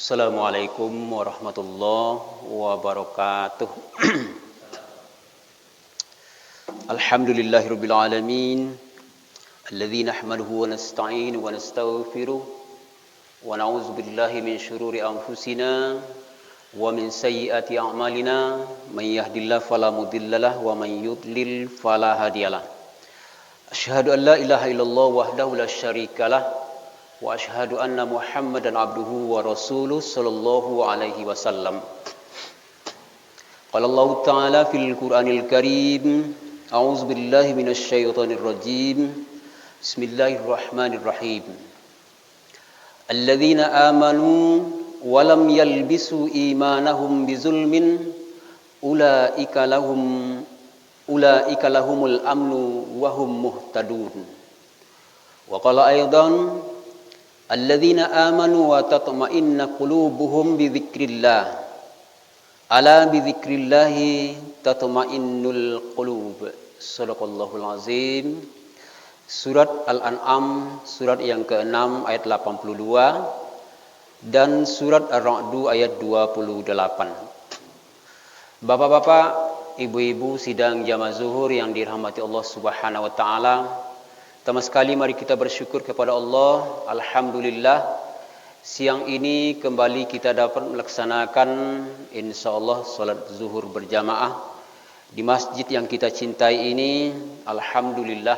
Assalamualaikum warahmatullahi wabarakatuh. Alhamdulillahirabbil alamin. Alladzi nahmaduhu wa nasta'inu wa nastaghfiruh wa na'udzu billahi min syururi anfusina wa min sayyiati a'malina. May yahdihillahu fala mudhillalah wa may yudlil fala hadiyalah. Asyhadu an la ilaha illallah wahdahu la syarikalah wa asyhadu anna Muhammadan abduhu wa rasuluh sallallahu alaihi wasallam. Qala Allah Ta'ala fil Qur'anil Karim, a'udzu billahi minasy syaithanir rajim. Bismillahirrahmanirrahim. Alladzina amanu wa lam yalbisu imanahum bizulmin ulaika lahumul amnu wa hum muhtadun. Wa qala aidan alladzina amanu wa tatma'innu qulubuhum bi dzikrillah. Ala bi dzikrillahi tatma'innul qulub. Shadaqallahul azim. Surat Al-An'am surat yang ke-6 ayat 82 dan surat Ar-Ra'd ayat 28. Bapak-bapak, ibu-ibu sidang jamaah zuhur yang dirahmati Allah Subhanahu wa taala. Pertama sekali mari kita bersyukur kepada Allah. Alhamdulillah, siang ini kembali kita dapat melaksanakan insyaallah salat zuhur berjamaah di masjid yang kita cintai ini. Alhamdulillah,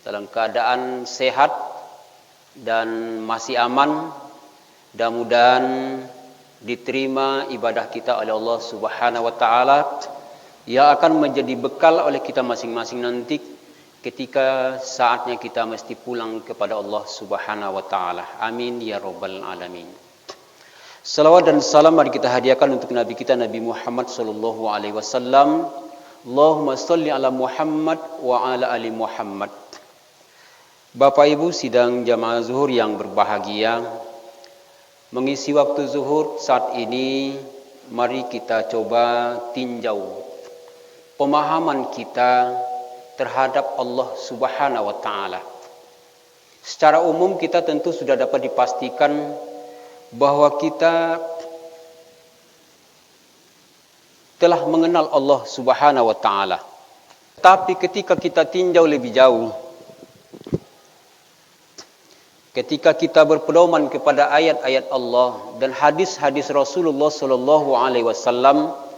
dalam keadaan sehat dan masih aman. Mudah-mudahan diterima ibadah kita oleh Allah Subhanahu wa taala yang akan menjadi bekal oleh kita masing-masing nanti ketika saatnya kita mesti pulang kepada Allah Subhanahu wa taala. Amin ya rabbal alamin. Salawat dan salam mari kita hadiahkan untuk Nabi kita Nabi Muhammad sallallahu alaihi wasallam. Allahumma shalli ala Muhammad wa ala ali Muhammad. Bapak Ibu sidang jamaah zuhur yang berbahagia, mengisi waktu zuhur saat ini mari kita coba tinjau pemahaman kita terhadap Allah Subhanahu wa taala. Secara umum kita tentu sudah dapat dipastikan bahwa kita telah mengenal Allah Subhanahu wa taala. Tapi ketika kita tinjau lebih jauh, ketika kita berpedoman kepada ayat-ayat Allah dan hadis-hadis Rasulullah sallallahu alaihi wasallam,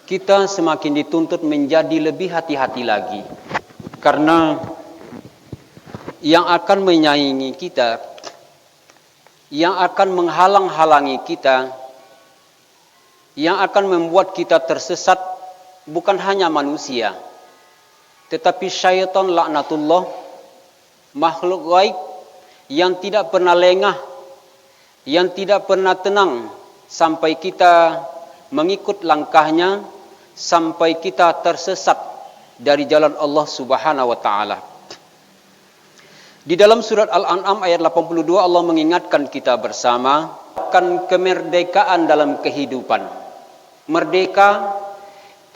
kita semakin dituntut menjadi lebih hati-hati lagi. Karena yang akan menyaingi kita, yang akan menghalang-halangi kita, yang akan membuat kita tersesat bukan hanya manusia, tetapi syaitan laknatullah, makhluk gaib yang tidak pernah lengah, yang tidak pernah tenang sampai kita mengikut langkahnya, sampai kita tersesat dari jalan Allah Subhanahu wa taala. Di dalam surat Al-An'am ayat 82 Allah mengingatkan kita bersama akan kemerdekaan dalam kehidupan. Merdeka,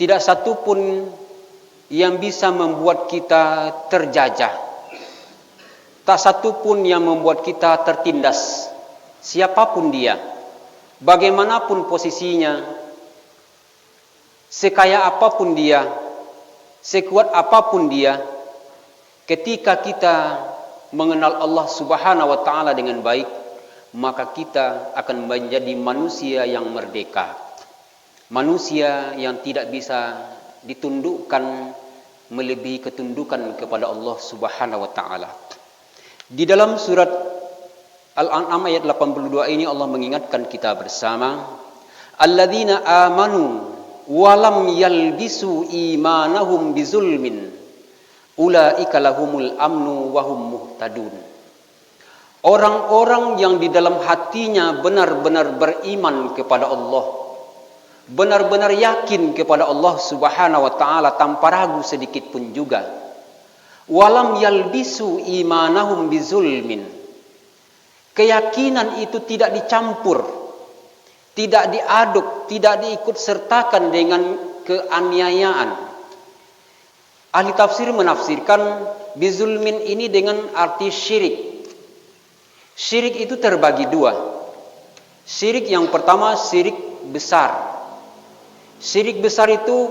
tidak satu pun yang bisa membuat kita terjajah. Tak satu pun yang membuat kita tertindas. Siapapun dia, bagaimanapun posisinya, sekaya apapun dia, sekuat apapun dia, ketika kita mengenal Allah Subhanahu wa taala dengan baik, maka kita akan menjadi manusia yang merdeka. Manusia yang tidak bisa ditundukkan melebihi ketundukan kepada Allah Subhanahu wa taala. Di dalam surat Al-An'am ayat 82 ini Allah mengingatkan kita bersama, alladzina amanu walam yalbisu imanahum bizulmin ulaika lahumul amnu wa hum muhtadun. Orang-orang yang di dalam hatinya benar-benar beriman kepada Allah, benar-benar yakin kepada Allah Subhanahu wa taala tanpa ragu sedikit pun juga. Walam yalbisu imanahum bizulmin. Keyakinan itu tidak dicampur, tidak diaduk, tidak diikut sertakan dengan keaniayaan. Ahli tafsir menafsirkan bizulmin ini dengan arti syirik. Syirik itu terbagi dua. Syirik yang pertama, syirik besar. Syirik besar itu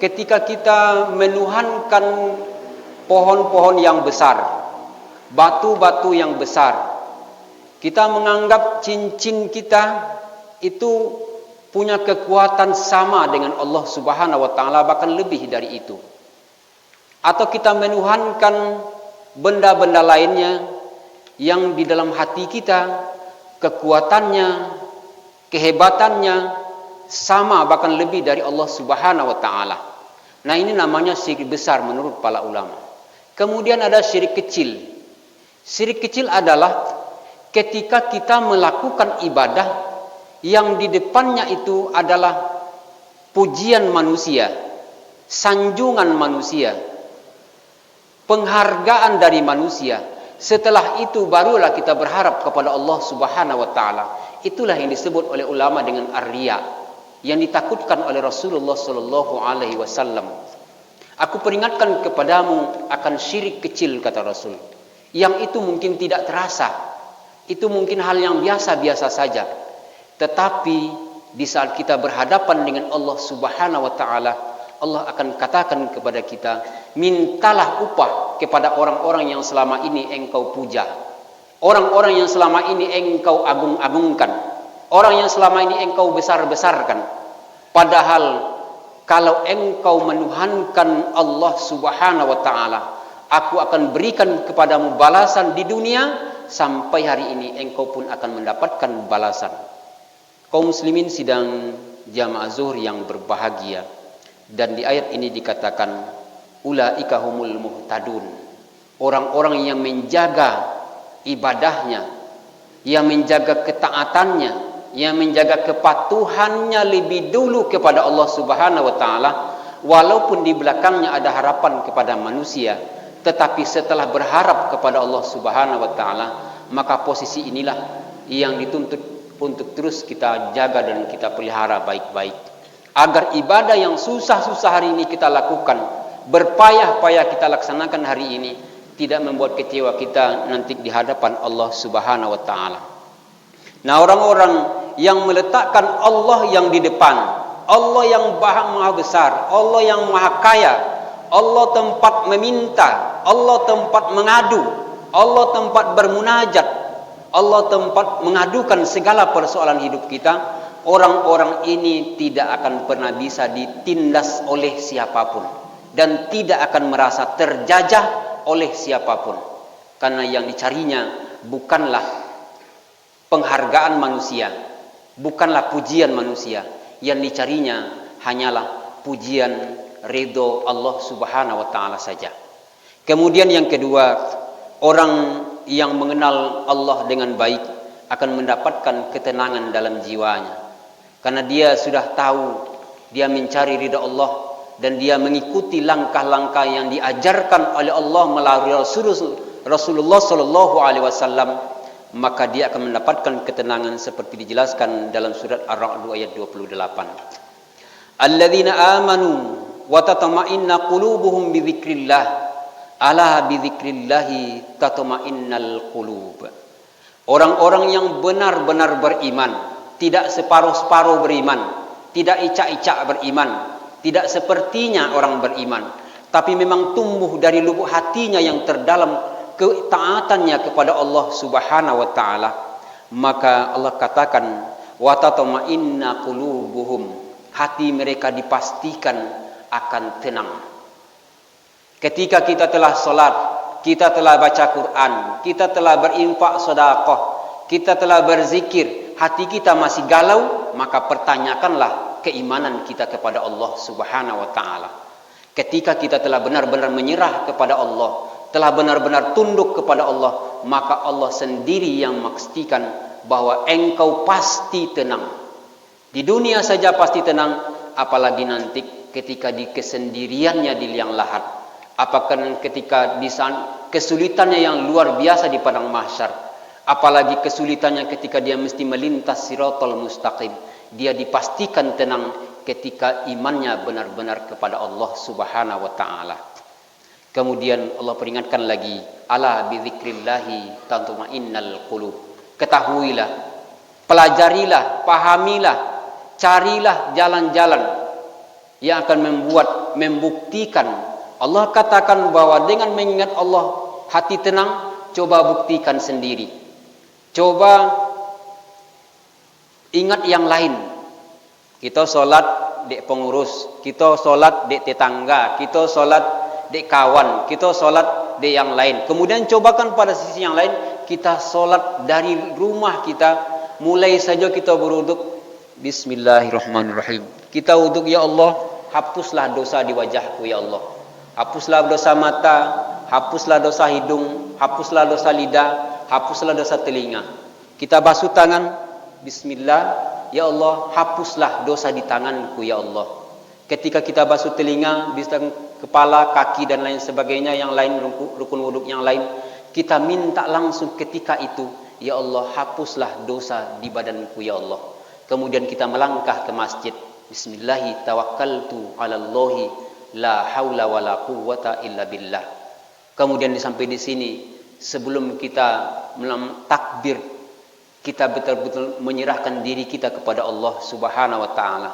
ketika kita menuhankan pohon-pohon yang besar, batu-batu yang besar. Kita menganggap cincin kita itu punya kekuatan sama dengan Allah Subhanahu wa taala, bahkan lebih dari itu. Atau kita menuhankan benda-benda lainnya yang di dalam hati kita kekuatannya, kehebatannya sama bahkan lebih dari Allah Subhanahu wa taala. Nah, ini namanya syirik besar menurut para ulama. Kemudian ada syirik kecil. Syirik kecil adalah ketika kita melakukan ibadah yang di depannya itu adalah pujian manusia, sanjungan manusia, penghargaan dari manusia. Setelah itu barulah kita berharap kepada Allah Subhanahu wa taala. Itulah yang disebut oleh ulama dengan ar-riya, yang ditakutkan oleh Rasulullah sallallahu alaihi wasallam. Aku peringatkan kepadamu akan syirik kecil, kata Rasul, yang itu mungkin tidak terasa. Itu mungkin hal yang biasa-biasa saja. Tetapi di saat kita berhadapan dengan Allah Subhanahu wa taala, Allah akan katakan kepada kita, mintalah upah kepada orang-orang yang selama ini engkau puja, orang-orang yang selama ini engkau agung-agungkan, orang yang selama ini engkau besar-besarkan. Padahal kalau engkau menuhankan Allah Subhanahu wa taala, aku akan berikan kepadamu balasan di dunia, sampai hari ini engkau pun akan mendapatkan balasan. Kaum muslimin sidang jamaah zuhur yang berbahagia, dan di ayat ini dikatakan ulaika humul muhtadun, orang-orang yang menjaga ibadahnya, yang menjaga ketaatannya, yang menjaga kepatuhannya lebih dulu kepada Allah Subhanahu wa taala, walaupun di belakangnya ada harapan kepada manusia, tetapi setelah berharap kepada Allah Subhanahu wa taala, maka posisi inilah yang dituntut untuk terus kita jaga dan kita pelihara baik-baik, agar ibadah yang susah-susah hari ini kita lakukan, berpayah-payah kita laksanakan hari ini, tidak membuat kecewa kita nanti di hadapan Allah Subhanahu wa taala. Nah, orang-orang yang meletakkan Allah yang di depan, Allah yang maha besar, Allah yang maha kaya, Allah tempat meminta, Allah tempat mengadu, Allah tempat bermunajat, Allah tempat mengadukan segala persoalan hidup kita. Orang-orang ini tidak akan pernah bisa ditindas oleh siapapun dan tidak akan merasa terjajah oleh siapapun, karena yang dicarinya bukanlah penghargaan manusia, bukanlah pujian manusia. Yang dicarinya hanyalah pujian ridho Allah Subhanahu wa taala saja. Kemudian yang kedua, orang yang mengenal Allah dengan baik akan mendapatkan ketenangan dalam jiwanya, karena dia sudah tahu, dia mencari ridha Allah dan dia mengikuti langkah-langkah yang diajarkan oleh Allah melalui Rasulullah sallallahu alaihi wasallam, maka dia akan mendapatkan ketenangan seperti dijelaskan dalam surat Ar-Ra'd ayat 28. Alladzina amanu wa tatma'inna qulubuhum bi dzikrillah, ala bi dzikrillahi tatma'innal qulub. Orang-orang yang benar-benar beriman, tidak separuh-separuh beriman, tidak icak-icak beriman, tidak sepertinya orang beriman, tapi memang tumbuh dari lubuk hatinya yang terdalam ketaatannya kepada Allah Subhanahu wa taala, maka Allah katakan wa tatma'inna qulubuhum, hati mereka dipastikan akan tenang. Ketika kita telah salat, kita telah baca Quran, kita telah berinfak sedekah, kita telah berzikir, hati kita masih galau, maka pertanyakanlah keimanan kita kepada Allah Subhanahu wa taala. Ketika kita telah benar-benar menyerah kepada Allah, telah benar-benar tunduk kepada Allah, maka Allah sendiri yang memastikan bahwa engkau pasti tenang. Di dunia saja pasti tenang, apalagi nanti ketika di kesendiriannya di liang lahat, apakah ketika di saat kesulitannya yang luar biasa di padang mahsyar, apalagi kesulitannya ketika dia mesti melintas siratal mustaqim, dia dipastikan tenang ketika imannya benar-benar kepada Allah Subhanahu wa taala. Kemudian Allah peringatkan lagi, ala bi dzikrillahi tatma'innal qulub. Ketahuilah, pelajarilah, pahamilah, carilah jalan-jalan yang akan membuktikan. Allah katakan bahwa dengan mengingat Allah hati tenang. Coba buktikan sendiri. Coba ingat yang lain. Kita solat dek pengurus, kita solat dek tetangga, kita solat dek kawan, kita solat dek yang lain. Kemudian cobakan pada sisi yang lain, kita solat dari rumah kita. Mulai saja kita berwuduk, Bismillahirrahmanirrahim. Kita wuduk, ya Allah, hapuslah dosa di wajahku, ya Allah. Hapuslah dosa mata, hapuslah dosa hidung, hapuslah dosa lidah, hapuslah dosa telinga. Kita basuh tangan, Bismillah, ya Allah, hapuslah dosa di tanganku, ya Allah. Ketika kita basuh telinga, bisa kepala, kaki dan lain sebagainya, yang lain rukun wuduk yang lain, kita minta langsung ketika itu, ya Allah, hapuslah dosa di badanku, ya Allah. Kemudian kita melangkah ke masjid. Bismillahi tawakkaltu 'alallahi la haula wala quwwata illa billah. Kemudian sampai di sini, sebelum kita takbir, kita betul-betul menyerahkan diri kita kepada Allah Subhanahu wa taala.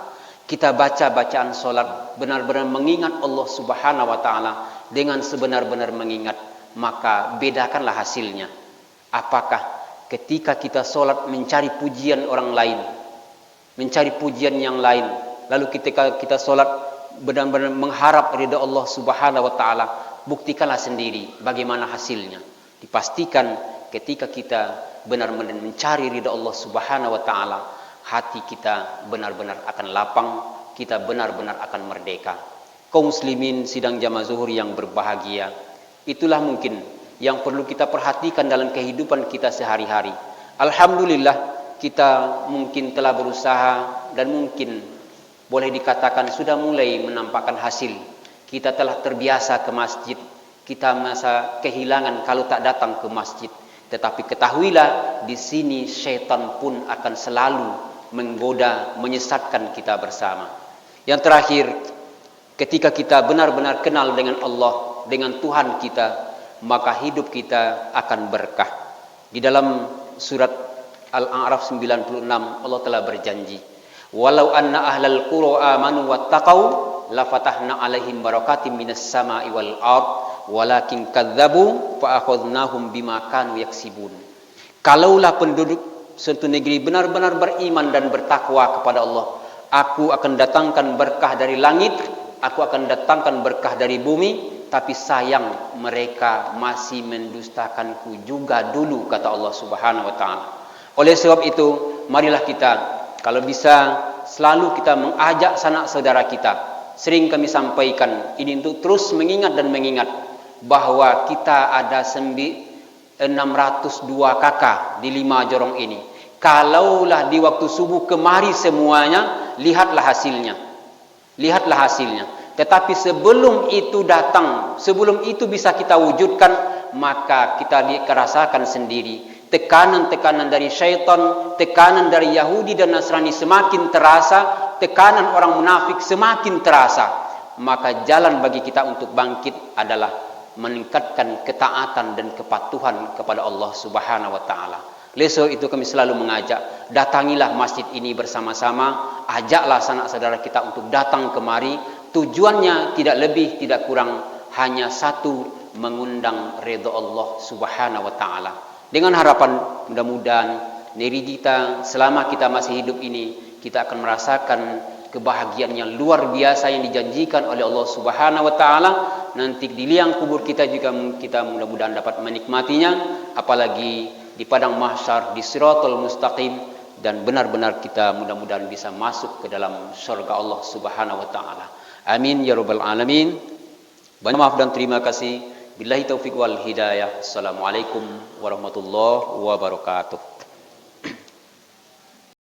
Kita baca bacaan solat, benar-benar mengingat Allah Subhanahu wa taala dengan sebenar-benar mengingat, maka bedakanlah hasilnya. Apakah ketika kita solat mencari pujian orang lain, mencari pujian yang lain, lalu ketika kita solat benar-benar mengharap ridha Allah Subhanahu wa taala, buktikanlah sendiri bagaimana hasilnya. Dipastikan ketika kita benar-benar mencari ridha Allah Subhanahu wa taala, hati kita benar-benar akan lapang, kita benar-benar akan merdeka. Kaum muslimin sidang jamaah zuhur yang berbahagia, itulah mungkin yang perlu kita perhatikan dalam kehidupan kita sehari-hari. Alhamdulillah, kita mungkin telah berusaha dan mungkin boleh dikatakan sudah mulai menampakkan hasil. Kita telah terbiasa ke masjid, kita merasa kehilangan kalau tak datang ke masjid. Tetapi ketahuilah, di sini syaitan pun akan selalu menggoda, menyesatkan kita bersama. Yang terakhir, ketika kita benar-benar kenal dengan Allah, dengan Tuhan kita, maka hidup kita akan berkah. Di dalam surat Al-A'raf 96, Allah telah berjanji, walau anna ahlal qura amanu wattaqau lafatahna alaihim barakatim minas sama'i wal ard walakin kadzabu fa akhadnahum bima kanu yaksibun. Kalaulah penduduk suatu negeri benar-benar beriman dan bertakwa kepada Allah, aku akan datangkan berkah dari langit, aku akan datangkan berkah dari bumi, tapi sayang mereka masih mendustakanku juga dulu, kata Allah Subhanahu wa taala. Oleh sebab itu, marilah kita, kalau bisa selalu kita mengajak sanak saudara kita. Sering kami sampaikan ini untuk terus mengingat dan mengingat bahwa kita ada 602 kakak di 5 jorong ini. Kalaulah di waktu subuh kemari semuanya, lihatlah hasilnya. Lihatlah hasilnya. Tetapi sebelum itu datang, sebelum itu bisa kita wujudkan, maka kita rasakan sendiri. Tekanan-tekanan dari syaitan, tekanan dari Yahudi dan Nasrani semakin terasa, tekanan orang munafik semakin terasa. Maka jalan bagi kita untuk bangkit adalah meningkatkan ketaatan dan kepatuhan kepada Allah Subhanahu wa taala. Leso itu kami selalu mengajak, datangilah masjid ini bersama-sama, ajaklah sanak saudara kita untuk datang kemari. Tujuannya tidak lebih tidak kurang, hanya satu, mengundang ridha Allah Subhanahu wa taala. Dengan harapan mudah-mudahan diri kita selama kita masih hidup ini, kita akan merasakan kebahagiaan yang luar biasa yang dijanjikan oleh Allah Subhanahu wa taala. Nanti di liang kubur kita juga kita mudah-mudahan dapat menikmatinya, apalagi di padang mahsyar, di Shiratal Mustaqim, dan benar-benar kita mudah-mudahan bisa masuk ke dalam surga Allah Subhanahu wa taala. Amin ya rabbal alamin. Banyak maaf dan terima kasih. Billahi taufiq wal hidayah. Assalamualaikum warahmatullahi wabarakatuh.